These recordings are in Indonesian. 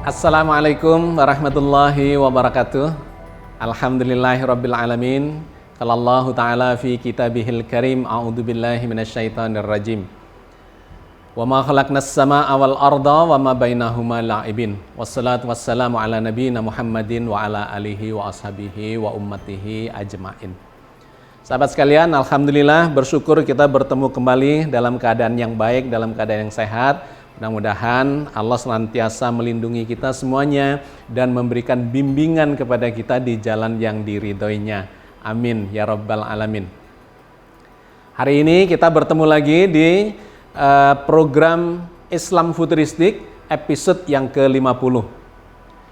Assalamualaikum warahmatullahi wabarakatuh. Alhamdulillahirabbil alamin. Qala Allahu ta'ala fi kitabihil karim, a'udzubillahi minasyaitonir rajim. Wa ma khalaqnas samaa'a wal arda wa ma bainahuma la'ibin. Wassalatu wassalamu ala nabiyyina Muhammadin wa ala alihi wa ashabihi wa ummatihi ajmain. Sahabat sekalian, alhamdulillah bersyukur kita bertemu kembali dalam keadaan yang baik, dalam keadaan yang sehat. Mudah-mudahan Allah senantiasa melindungi kita semuanya dan memberikan bimbingan kepada kita di jalan yang diridhoinya. Amin ya rabbal alamin. Hari ini kita bertemu lagi di program Islam Futuristik episode yang ke-50.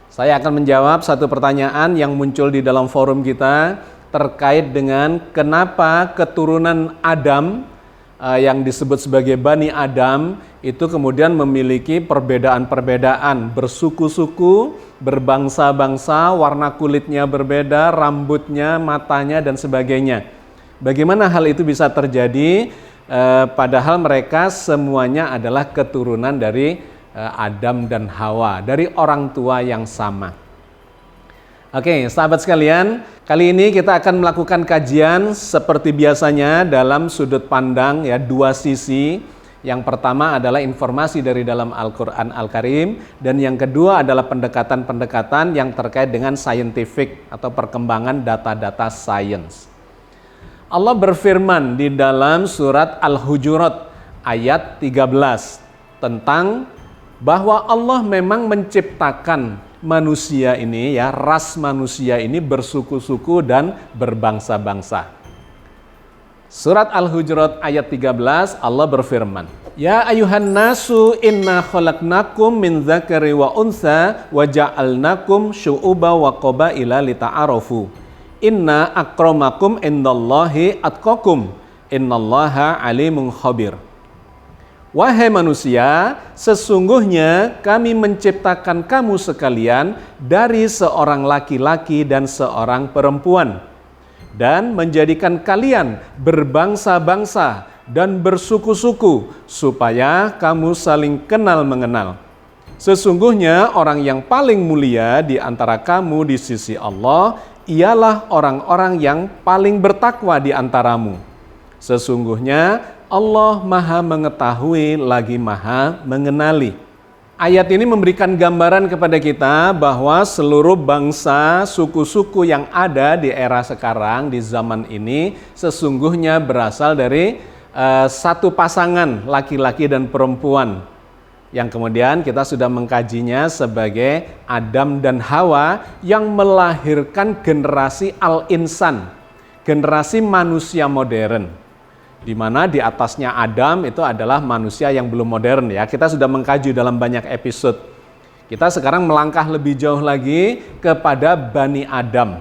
Saya akan menjawab satu pertanyaan yang muncul di dalam forum kita terkait dengan kenapa keturunan Adam yang disebut sebagai Bani Adam itu kemudian memiliki perbedaan-perbedaan, bersuku-suku, berbangsa-bangsa, warna kulitnya berbeda, rambutnya, matanya, dan sebagainya. Bagaimana hal itu bisa terjadi padahal mereka semuanya adalah keturunan dari Adam dan Hawa, dari orang tua yang sama. Oke, sahabat sekalian, kali ini kita akan melakukan kajian seperti biasanya dalam sudut pandang ya, dua sisi. Yang pertama adalah informasi dari dalam Al-Quran Al-Karim, dan yang kedua adalah pendekatan-pendekatan yang terkait dengan scientific atau perkembangan data-data sains. Allah berfirman di dalam surat Al-Hujurat ayat 13 tentang bahwa Allah memang menciptakan manusia ini ya, ras manusia ini bersuku-suku dan berbangsa-bangsa. Surat Al-Hujurat ayat 13 Allah berfirman, Ya ayuhan nasu inna khalaqnakum min dzakari wa unsa wa ja'alnakum syu'uba wa qabaila lita'arafu. Inna akramakum indallahi atqakum. Innallaha alimun khabir. Wahai manusia, sesungguhnya kami menciptakan kamu sekalian dari seorang laki-laki dan seorang perempuan, dan menjadikan kalian berbangsa-bangsa dan bersuku-suku supaya kamu saling kenal mengenal. Sesungguhnya orang yang paling mulia di antara kamu di sisi Allah ialah orang-orang yang paling bertakwa di antaramu. Sesungguhnya Allah Maha mengetahui lagi Maha mengenali. Ayat ini memberikan gambaran kepada kita bahwa seluruh bangsa, suku-suku yang ada di era sekarang, di zaman ini, sesungguhnya berasal dari satu pasangan laki-laki dan perempuan, yang kemudian kita sudah mengkajinya sebagai Adam dan Hawa yang melahirkan generasi al-insan, generasi manusia modern. Di mana di atasnya Adam itu adalah manusia yang belum modern ya. Kita sudah mengkaji dalam banyak episode. Kita sekarang melangkah lebih jauh lagi kepada Bani Adam.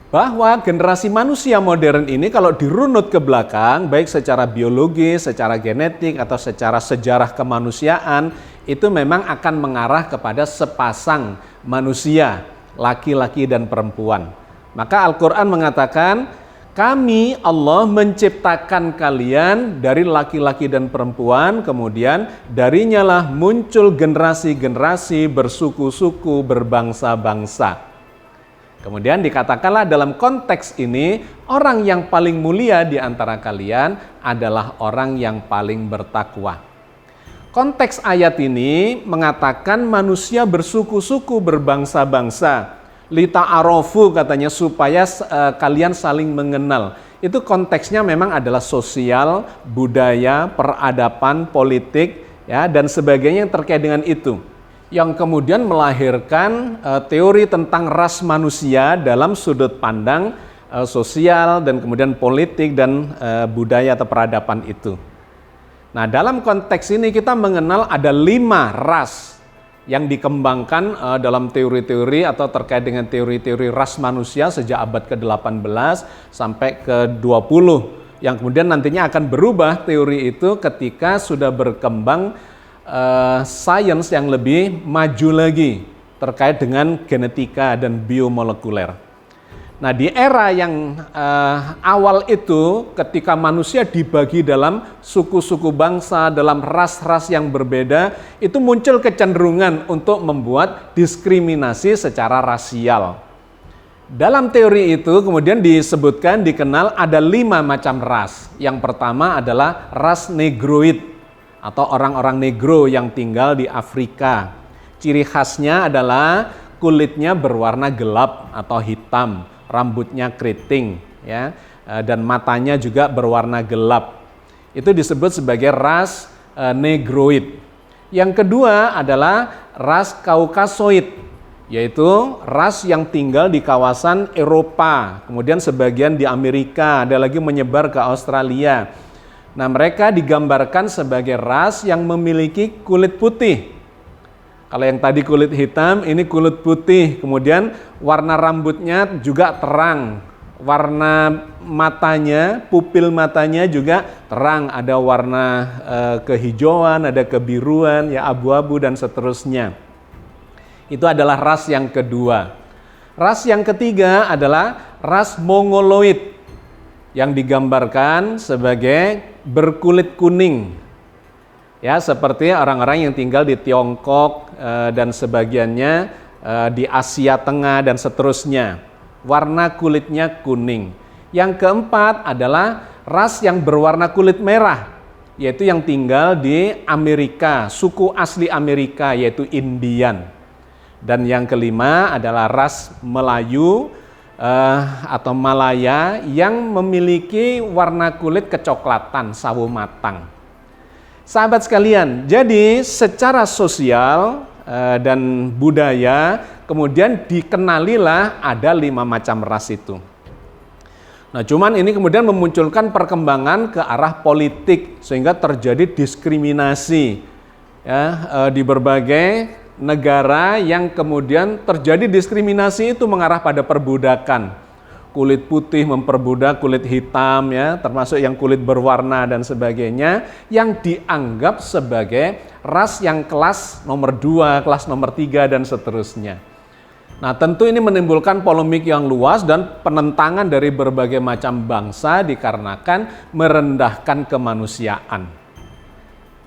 Bahwa generasi manusia modern ini kalau dirunut ke belakang, baik secara biologi, secara genetik, atau secara sejarah kemanusiaan, itu memang akan mengarah kepada sepasang manusia, laki-laki dan perempuan. Maka Al-Quran mengatakan, kami Allah menciptakan kalian dari laki-laki dan perempuan, kemudian darinya lah muncul generasi-generasi bersuku-suku, berbangsa-bangsa. Kemudian dikatakanlah dalam konteks ini, orang yang paling mulia di antara kalian adalah orang yang paling bertakwa. Konteks ayat ini mengatakan manusia bersuku-suku, berbangsa-bangsa. Lita'arofu katanya supaya kalian saling mengenal. Itu konteksnya memang adalah sosial, budaya, peradaban, politik ya, dan sebagainya yang terkait dengan itu. Yang kemudian melahirkan teori tentang ras manusia dalam sudut pandang sosial dan kemudian politik dan budaya atau peradaban itu. Nah, dalam konteks ini kita mengenal ada 5 ras yang dikembangkan dalam teori-teori atau terkait dengan teori-teori ras manusia sejak abad ke-18 sampai ke-20, yang kemudian nantinya akan berubah teori itu ketika sudah berkembang sains yang lebih maju lagi terkait dengan genetika dan biomolekuler. Nah, di era yang awal itu, ketika manusia dibagi dalam suku-suku bangsa, dalam ras-ras yang berbeda, itu muncul kecenderungan untuk membuat diskriminasi secara rasial. Dalam teori itu kemudian disebutkan, dikenal ada 5 macam ras. Yang pertama adalah ras negroid atau orang-orang negro yang tinggal di Afrika. Ciri khasnya adalah kulitnya berwarna gelap atau hitam, rambutnya keriting, ya, dan matanya juga berwarna gelap. Itu disebut sebagai ras negroid. Yang kedua adalah ras kaukasoid, yaitu ras yang tinggal di kawasan Eropa, kemudian sebagian di Amerika, ada lagi menyebar ke Australia. Nah, mereka digambarkan sebagai ras yang memiliki kulit putih. Kalau yang tadi kulit hitam, ini kulit putih, kemudian warna rambutnya juga terang, warna matanya, pupil matanya juga terang, ada warna kehijauan, ada kebiruan, ya abu-abu dan seterusnya. Itu adalah ras yang kedua. Ras yang ketiga adalah ras Mongoloid yang digambarkan sebagai berkulit kuning. Ya, seperti orang-orang yang tinggal di Tiongkok dan sebagiannya di Asia Tengah dan seterusnya. Warna kulitnya kuning. Yang keempat adalah ras yang berwarna kulit merah, yaitu yang tinggal di Amerika, suku asli Amerika yaitu Indian. Dan yang kelima adalah ras Melayu atau Malaya yang memiliki warna kulit kecoklatan, sawo matang. Sahabat sekalian, jadi secara sosial dan budaya kemudian dikenalilah ada 5 macam ras itu. Nah, cuman ini kemudian memunculkan perkembangan ke arah politik sehingga terjadi diskriminasi, ya, di berbagai negara yang kemudian terjadi diskriminasi itu mengarah pada perbudakan. Kulit putih memperbudak kulit hitam, ya, termasuk yang kulit berwarna dan sebagainya, yang dianggap sebagai ras yang kelas nomor 2, kelas nomor 3 dan seterusnya. Nah, tentu ini menimbulkan polemik yang luas dan penentangan dari berbagai macam bangsa dikarenakan merendahkan kemanusiaan.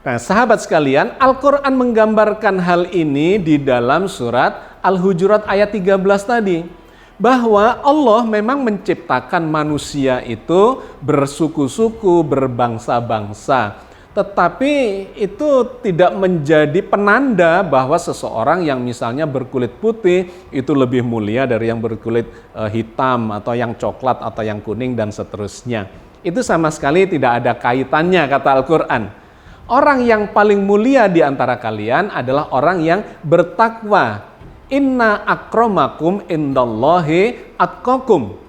Nah, sahabat sekalian, Al-Quran menggambarkan hal ini di dalam surat Al-Hujurat ayat 13 tadi. Bahwa Allah memang menciptakan manusia itu bersuku-suku, berbangsa-bangsa. Tetapi itu tidak menjadi penanda bahwa seseorang yang misalnya berkulit putih itu lebih mulia dari yang berkulit hitam atau yang coklat atau yang kuning dan seterusnya. Itu sama sekali tidak ada kaitannya, kata Al-Quran. Orang yang paling mulia di antara kalian adalah orang yang bertakwa. Inna akramakum indallahi atqakum.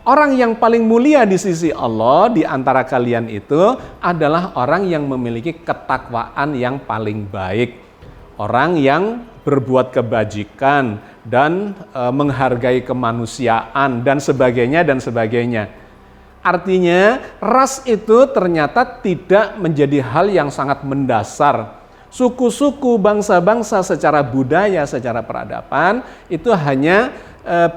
Orang yang paling mulia di sisi Allah di antara kalian itu adalah orang yang memiliki ketakwaan yang paling baik. Orang yang berbuat kebajikan dan menghargai kemanusiaan dan sebagainya dan sebagainya. Artinya ras itu ternyata tidak menjadi hal yang sangat mendasar. Suku-suku, bangsa-bangsa secara budaya, secara peradaban itu hanya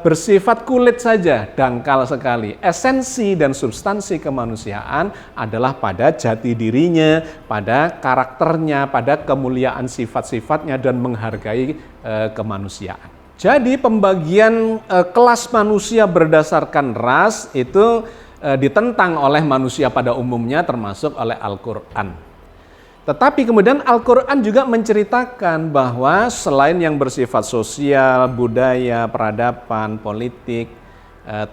bersifat kulit saja, dangkal sekali. Esensi dan substansi kemanusiaan adalah pada jati dirinya, pada karakternya, pada kemuliaan sifat-sifatnya dan menghargai kemanusiaan. Jadi pembagian kelas manusia berdasarkan ras itu ditentang oleh manusia pada umumnya termasuk oleh Al-Quran. Tetapi kemudian Al-Quran juga menceritakan bahwa selain yang bersifat sosial, budaya, peradaban, politik,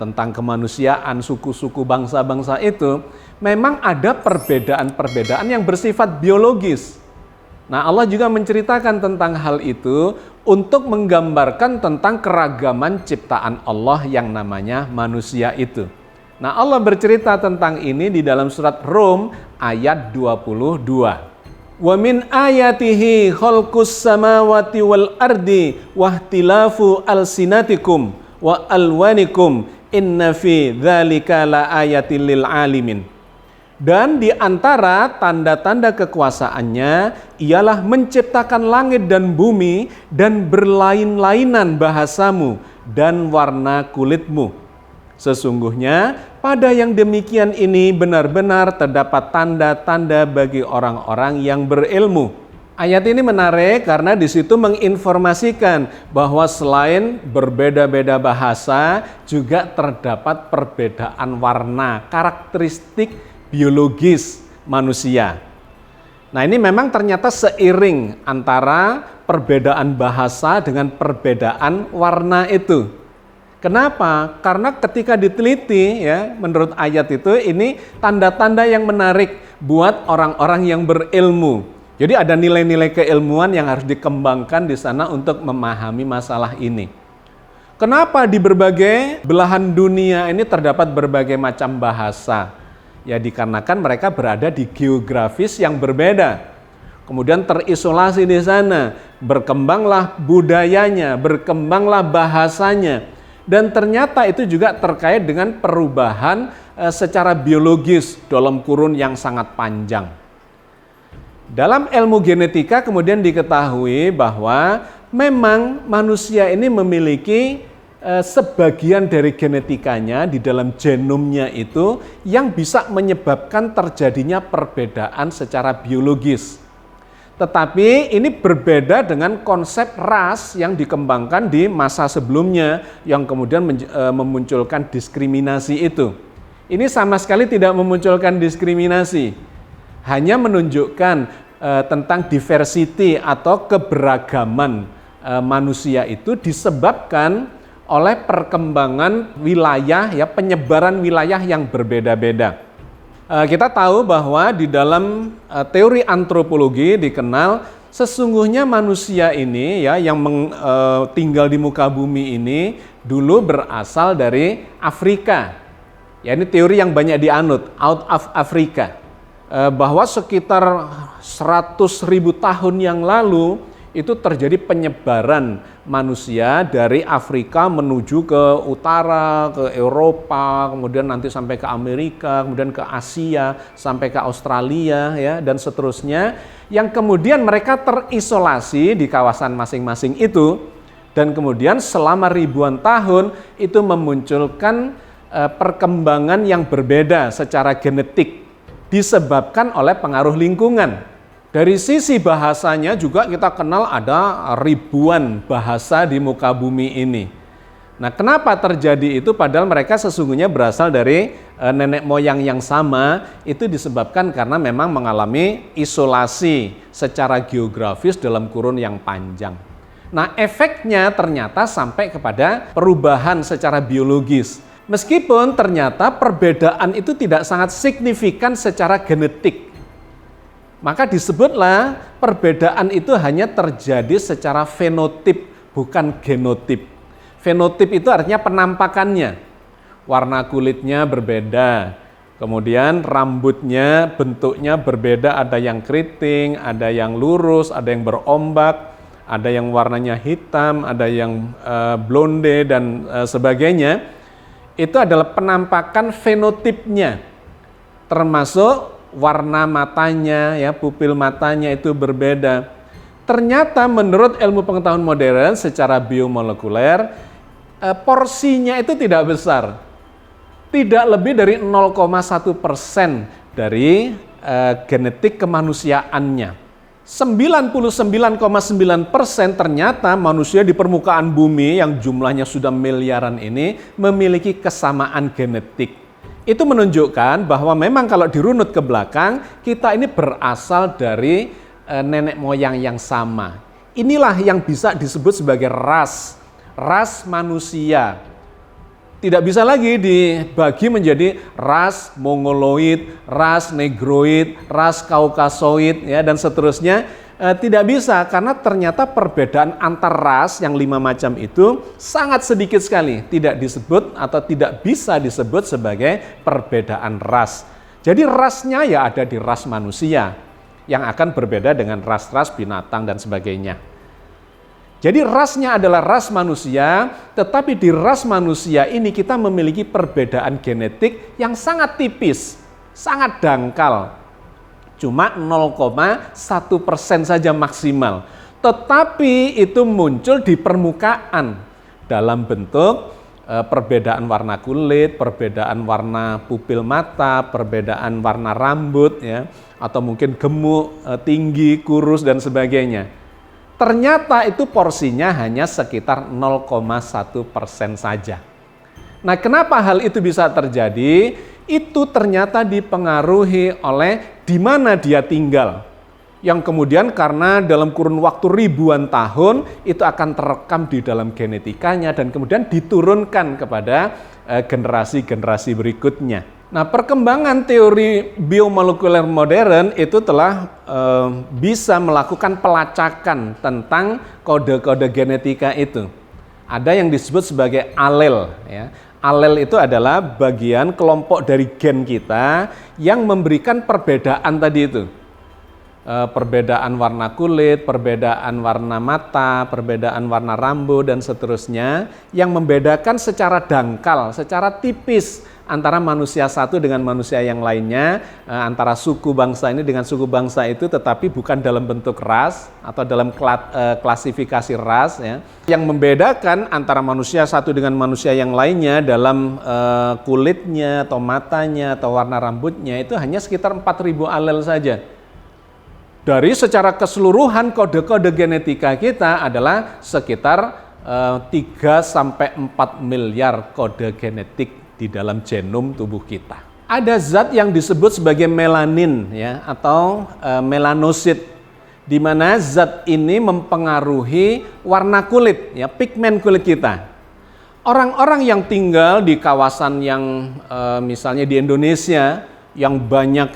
tentang kemanusiaan, suku-suku, bangsa-bangsa itu, memang ada perbedaan-perbedaan yang bersifat biologis. Nah, Allah juga menceritakan tentang hal itu untuk menggambarkan tentang keragaman ciptaan Allah yang namanya manusia itu. Nah, Allah bercerita tentang ini di dalam surat Rum ayat 22. Wa min ayatihi khalqus samawati wal ardi wahtilafu alsinatikum wa alwanikum inna fi dzalika laayatil lil alimin. Dan di antara tanda-tanda kekuasaannya ialah menciptakan langit dan bumi dan berlain-lainan bahasamu dan warna kulitmu. Sesungguhnya pada yang demikian ini benar-benar terdapat tanda-tanda bagi orang-orang yang berilmu. Ayat ini menarik karena di situ menginformasikan bahwa selain berbeda-beda bahasa, juga terdapat perbedaan warna, karakteristik biologis manusia. Nah, ini memang ternyata seiring antara perbedaan bahasa dengan perbedaan warna itu. Kenapa? Karena ketika diteliti ya, menurut ayat itu ini tanda-tanda yang menarik buat orang-orang yang berilmu. Jadi ada nilai-nilai keilmuan yang harus dikembangkan di sana untuk memahami masalah ini. Kenapa di berbagai belahan dunia ini terdapat berbagai macam bahasa? Ya dikarenakan mereka berada di geografis yang berbeda. Kemudian terisolasi di sana, berkembanglah budayanya, berkembanglah bahasanya. Dan ternyata itu juga terkait dengan perubahan secara biologis dalam kurun yang sangat panjang. Dalam ilmu genetika kemudian diketahui bahwa memang manusia ini memiliki sebagian dari genetikanya di dalam genomnya itu yang bisa menyebabkan terjadinya perbedaan secara biologis. Tetapi ini berbeda dengan konsep ras yang dikembangkan di masa sebelumnya yang kemudian memunculkan diskriminasi itu. Ini sama sekali tidak memunculkan diskriminasi, hanya menunjukkan tentang diversity atau keberagaman manusia itu disebabkan oleh perkembangan wilayah, ya penyebaran wilayah yang berbeda-beda. Kita tahu bahwa di dalam teori antropologi dikenal sesungguhnya manusia ini ya yang tinggal di muka bumi ini dulu berasal dari Afrika. Ya ini teori yang banyak dianut, out of Africa. Bahwa sekitar 100.000 tahun yang lalu itu terjadi penyebaran manusia dari Afrika menuju ke utara, ke Eropa, kemudian nanti sampai ke Amerika, kemudian ke Asia, sampai ke Australia ya dan seterusnya, yang kemudian mereka terisolasi di kawasan masing-masing itu dan kemudian selama ribuan tahun itu memunculkan perkembangan yang berbeda secara genetik disebabkan oleh pengaruh lingkungan. Dari sisi bahasanya juga kita kenal ada ribuan bahasa di muka bumi ini. Nah, kenapa terjadi itu padahal mereka sesungguhnya berasal dari nenek moyang yang sama, itu disebabkan karena memang mengalami isolasi secara geografis dalam kurun yang panjang. Nah, efeknya ternyata sampai kepada perubahan secara biologis. Meskipun ternyata perbedaan itu tidak sangat signifikan secara genetik. Maka disebutlah perbedaan itu hanya terjadi secara fenotip, bukan genotip. Fenotip itu artinya penampakannya. Warna kulitnya berbeda, kemudian rambutnya, bentuknya berbeda, ada yang keriting, ada yang lurus, ada yang berombak, ada yang warnanya hitam, ada yang blonde, dan sebagainya. Itu adalah penampakan fenotipnya, termasuk warna matanya, ya pupil matanya itu berbeda. Ternyata menurut ilmu pengetahuan modern secara biomolekuler, porsinya itu tidak besar, tidak lebih dari 0,1% dari genetik kemanusiaannya. 99,9% ternyata manusia di permukaan bumi yang jumlahnya sudah miliaran ini memiliki kesamaan genetik. Itu menunjukkan bahwa memang kalau dirunut ke belakang, kita ini berasal dari nenek moyang yang sama. Inilah yang bisa disebut sebagai ras manusia. Tidak bisa lagi dibagi menjadi ras Mongoloid, ras Negroid, ras Kaukasoid, ya, dan seterusnya. Tidak bisa, karena ternyata perbedaan antar ras yang 5 macam itu sangat sedikit sekali. Tidak disebut atau tidak bisa disebut sebagai perbedaan ras. Jadi rasnya ya ada di ras manusia, yang akan berbeda dengan ras-ras binatang dan sebagainya. Jadi rasnya adalah ras manusia, tetapi di ras manusia ini kita memiliki perbedaan genetik yang sangat tipis, sangat dangkal. Cuma 0,1% saja maksimal. Tetapi itu muncul di permukaan dalam bentuk perbedaan warna kulit, perbedaan warna pupil mata, perbedaan warna rambut, ya, atau mungkin gemuk, tinggi, kurus, dan sebagainya. Ternyata itu porsinya hanya sekitar 0,1% saja. Nah, kenapa hal itu bisa terjadi? Itu ternyata dipengaruhi oleh di mana dia tinggal. Yang kemudian karena dalam kurun waktu ribuan tahun itu akan terekam di dalam genetikanya dan kemudian diturunkan kepada generasi-generasi berikutnya. Nah, perkembangan teori biomolekuler modern itu telah bisa melakukan pelacakan tentang kode-kode genetika itu. Ada yang disebut sebagai alel, ya. Alel itu adalah bagian kelompok dari gen kita yang memberikan perbedaan tadi itu. Perbedaan warna kulit, perbedaan warna mata, perbedaan warna rambut, dan seterusnya, yang membedakan secara dangkal, secara tipis antara manusia satu dengan manusia yang lainnya, antara suku bangsa ini dengan suku bangsa itu, tetapi bukan dalam bentuk ras atau dalam klasifikasi ras, ya. Yang membedakan antara manusia satu dengan manusia yang lainnya dalam kulitnya atau matanya atau warna rambutnya itu hanya sekitar 4.000 alel saja. Dari secara keseluruhan kode-kode genetika kita adalah sekitar 3-4 miliar kode genetik di dalam genom tubuh kita. Ada zat yang disebut sebagai melanin, ya, atau melanosit, di mana zat ini mempengaruhi warna kulit, ya, pigmen kulit kita. Orang-orang yang tinggal di kawasan yang misalnya di Indonesia yang banyak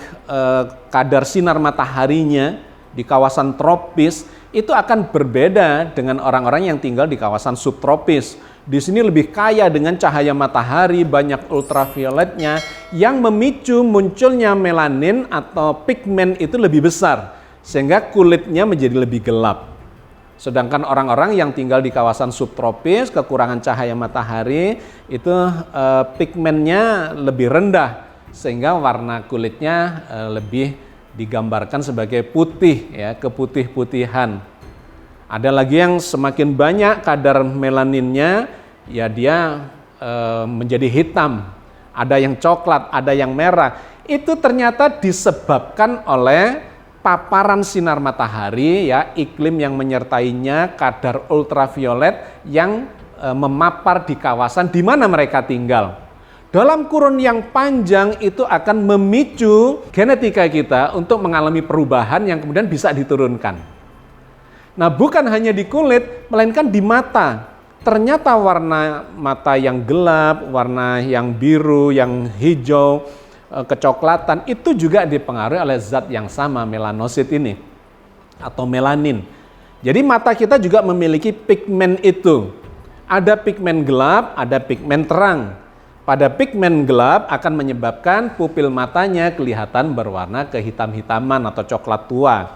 kadar sinar mataharinya di kawasan tropis itu akan berbeda dengan orang-orang yang tinggal di kawasan subtropis. Di sini lebih kaya dengan cahaya matahari, banyak ultravioletnya yang memicu munculnya melanin atau pigmen itu lebih besar sehingga kulitnya menjadi lebih gelap. Sedangkan orang-orang yang tinggal di kawasan subtropis, kekurangan cahaya matahari, itu pigmennya lebih rendah sehingga warna kulitnya lebih digambarkan sebagai putih, ya, keputih-putihan. Ada lagi yang semakin banyak kadar melaninnya, ya dia menjadi hitam. Ada yang coklat, ada yang merah. Itu ternyata disebabkan oleh paparan sinar matahari, ya, iklim yang menyertainya, kadar ultraviolet yang memapar di kawasan di mana mereka tinggal. Dalam kurun yang panjang itu akan memicu genetika kita untuk mengalami perubahan yang kemudian bisa diturunkan. Nah, bukan hanya di kulit, melainkan di mata. Ternyata warna mata yang gelap, warna yang biru, yang hijau, kecoklatan, itu juga dipengaruhi oleh zat yang sama, melanosit ini, atau melanin. Jadi mata kita juga memiliki pigmen itu. Ada pigmen gelap, ada pigmen terang. Pada pigmen gelap akan menyebabkan pupil matanya kelihatan berwarna kehitam-hitaman atau coklat tua.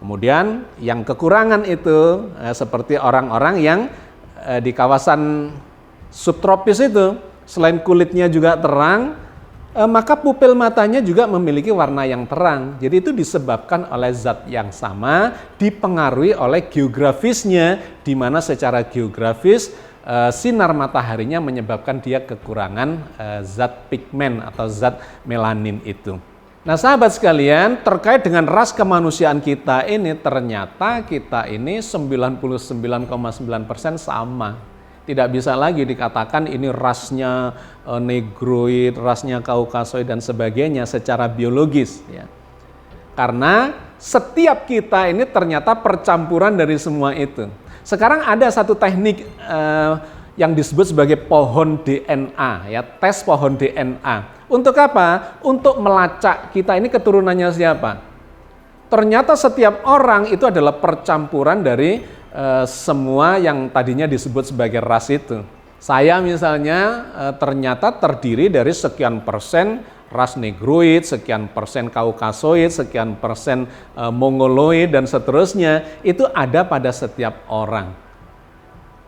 Kemudian yang kekurangan itu seperti orang-orang yang di kawasan subtropis itu, selain kulitnya juga terang, maka pupil matanya juga memiliki warna yang terang. Jadi itu disebabkan oleh zat yang sama, dipengaruhi oleh geografisnya, di mana secara geografis sinar mataharinya menyebabkan dia kekurangan zat pigmen atau zat melanin itu. Nah, sahabat sekalian, terkait dengan ras kemanusiaan kita ini, ternyata kita ini 99,9% sama. Tidak bisa lagi dikatakan ini rasnya negroid, rasnya kaukasoid dan sebagainya secara biologis, ya. Karena setiap kita ini ternyata percampuran dari semua itu. Sekarang ada satu teknik yang disebut sebagai pohon DNA, ya, tes pohon DNA. Untuk apa? Untuk melacak kita ini keturunannya siapa. Ternyata setiap orang itu adalah percampuran dari semua yang tadinya disebut sebagai ras itu. Saya misalnya ternyata terdiri dari sekian persen ras negroid, sekian persen kaukasoid, sekian persen mongoloid, dan seterusnya. Itu ada pada setiap orang.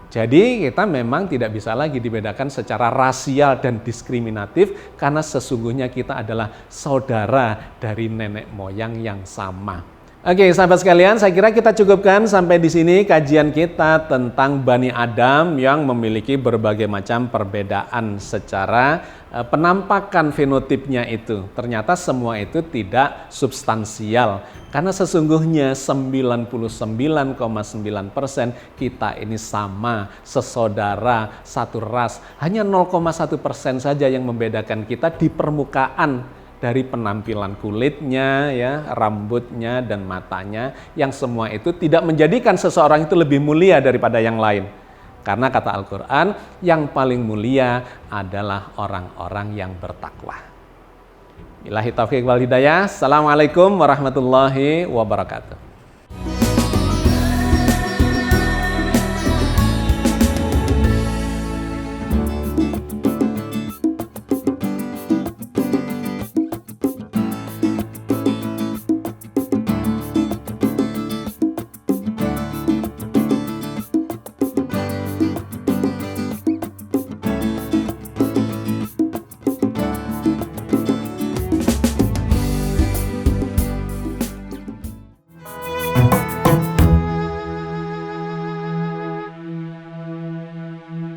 Jadi kita memang tidak bisa lagi dibedakan secara rasial dan diskriminatif, karena sesungguhnya kita adalah saudara dari nenek moyang yang sama. Oke, sahabat sekalian, saya kira kita cukupkan sampai di sini kajian kita tentang Bani Adam yang memiliki berbagai macam perbedaan secara penampakan fenotipnya itu. Ternyata semua itu tidak substansial. Karena sesungguhnya 99,9% kita ini sama, sesaudara, satu ras. Hanya 0,1% saja yang membedakan kita di permukaan, dari penampilan kulitnya, ya, rambutnya, dan matanya, yang semua itu tidak menjadikan seseorang itu lebih mulia daripada yang lain. Karena kata Al-Quran, yang paling mulia adalah orang-orang yang bertakwa. Billahi taufiq wal hidayah. Assalamualaikum warahmatullahi wabarakatuh.